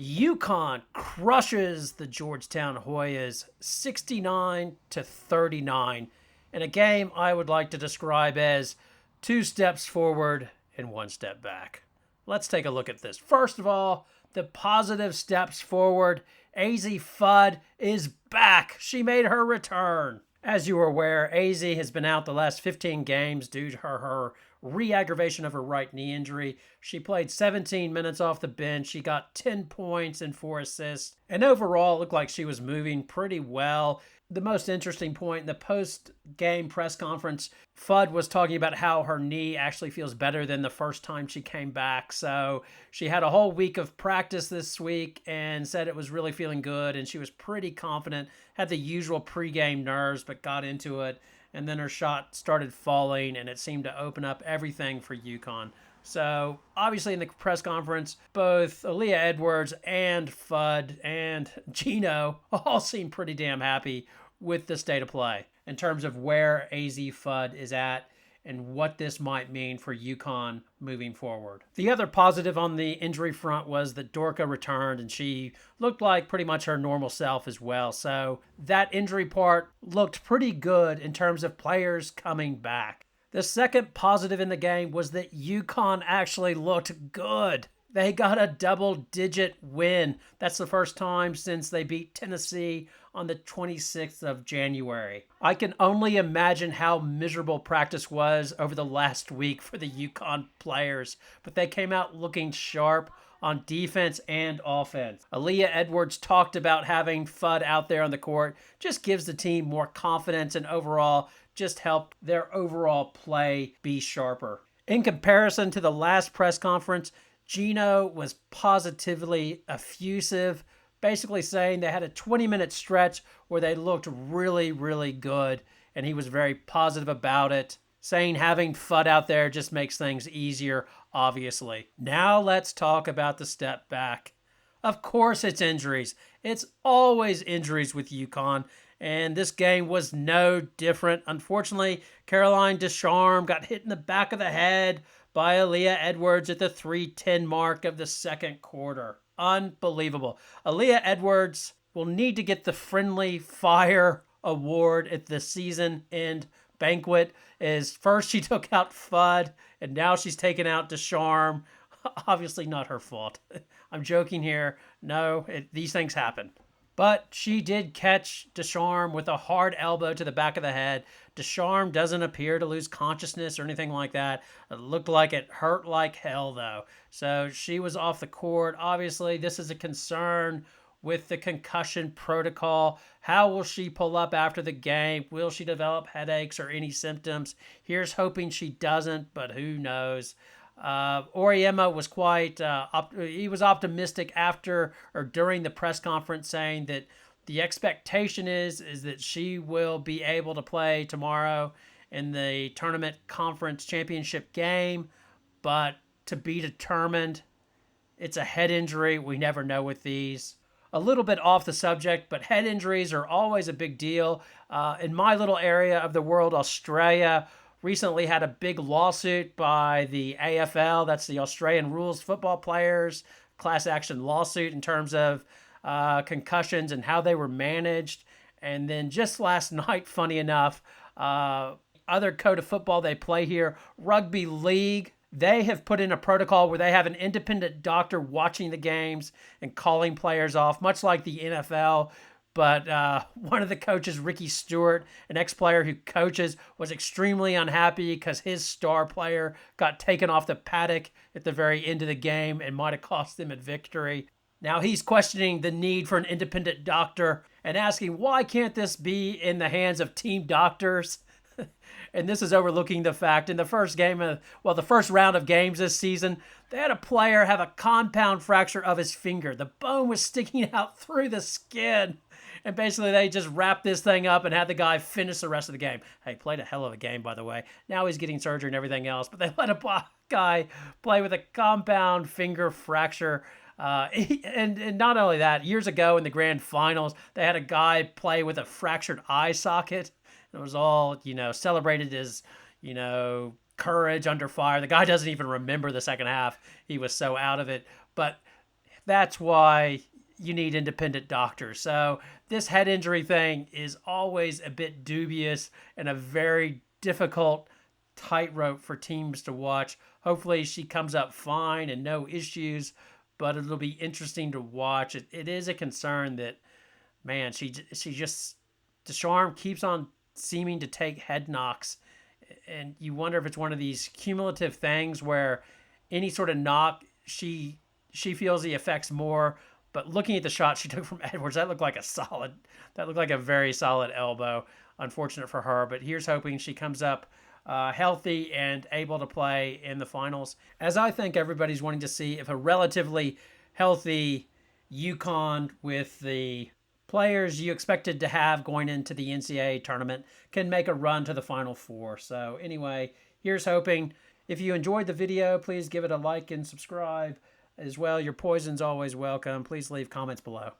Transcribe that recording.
UConn crushes the Georgetown Hoyas 69-39 in a game I would like to describe as 2 steps forward and 1 step back. Let's take a look at this. First of all, the positive steps forward. Azzi Fudd is back. She made her return. As you are aware, Azzi has been out the last 15 games due to her re-aggravation of her right knee injury. She played 17 minutes off the bench. She got 10 points and 4 assists. And overall, it looked like she was moving pretty well. The most interesting point in the post-game press conference, Fudd was talking about how her knee actually feels better than the first time she came back. So she had a whole week of practice this week and said it was really feeling good. And she was pretty confident, had the usual pregame nerves, but got into it. And then her shot started falling, and it seemed to open up everything for UConn. So, obviously in the press conference, both Aaliyah Edwards and Fudd and Gino all seemed pretty damn happy with the state of play in terms of where Azzi Fudd is at and what this might mean for UConn moving forward. The other positive on the injury front was that Dorka returned, and she looked like pretty much her normal self as well. So that injury part looked pretty good in terms of players coming back. The second positive in the game was that UConn actually looked good. They got a double-digit win. That's the first time since they beat Tennessee on the 26th of January. I can only imagine how miserable practice was over the last week for the UConn players, but they came out looking sharp on defense and offense. Aaliyah Edwards talked about having Fudd out there on the court. Just gives the team more confidence and overall just helped their overall play be sharper. In comparison to the last press conference, Gino was positively effusive, basically saying they had a 20-minute stretch where they looked really, really good, and he was very positive about it, saying having Fudd out there just makes things easier, obviously. Now let's talk about the step back. Of course it's injuries. It's always injuries with UConn, and this game was no different. Unfortunately, Caroline Ducharme got hit in the back of the head by Aaliyah Edwards at the 3:10 mark of the second quarter. Unbelievable. Aaliyah Edwards will need to get the Friendly Fire Award at the season end banquet. As first she took out Fudd, and now she's taken out Ducharme. Obviously not her fault. I'm joking here. No, these things happen. But she did catch Ducharme with a hard elbow to the back of the head. Ducharme doesn't appear to lose consciousness or anything like that. It looked like it hurt like hell, though. So she was off the court. Obviously, this is a concern with the concussion protocol. How will she pull up after the game? Will she develop headaches or any symptoms? Here's hoping she doesn't, but who knows? Auriemma was he was optimistic after or during the press conference, saying that the expectation is that she will be able to play tomorrow in the tournament conference championship game, but to be determined. It's a head injury. We never know with these. A little bit off the subject, but head injuries are always a big deal. In my little area of the world, Australia recently had a big lawsuit by the AFL, that's the Australian Rules Football Players, class action lawsuit in terms of concussions and how they were managed. And then just last night, funny enough, other code of football they play here, rugby league, they have put in a protocol where they have an independent doctor watching the games and calling players off, much like the NFL. But one of the coaches, Ricky Stewart, an ex-player who coaches, was extremely unhappy because his star player got taken off the paddock at the very end of the game and might have cost them a victory. Now he's questioning the need for an independent doctor and asking, why can't this be in the hands of team doctors? And this is overlooking the fact in the first round of games this season, they had a player have a compound fracture of his finger. The bone was sticking out through the skin. And basically they just wrapped this thing up and had the guy finish the rest of the game. Hey, played a hell of a game, by the way. Now he's getting surgery and everything else. But they let a guy play with a compound finger fracture. And not only that, years ago in the grand finals, they had a guy play with a fractured eye socket. It was all, celebrated as, courage under fire. The guy doesn't even remember the second half. He was so out of it. But That's why you need independent doctors. So this head injury thing is always a bit dubious and a very difficult tightrope for teams to watch. Hopefully she comes up fine and no issues, but it'll be interesting to watch. It is a concern that, man, she just, Ducharme keeps on seeming to take head knocks, and you wonder if it's one of these cumulative things where any sort of knock she feels the effects more. But looking at the shot she took from Edwards, that looked like a very solid elbow. Unfortunate for her, but here's hoping she comes up healthy and able to play in the finals. As I think everybody's wanting to see if a relatively healthy UConn with the players you expected to have going into the NCAA tournament can make a run to the Final Four. So anyway, here's hoping. If you enjoyed the video, please give it a like and subscribe. As well, your poison's always welcome. Please leave comments below.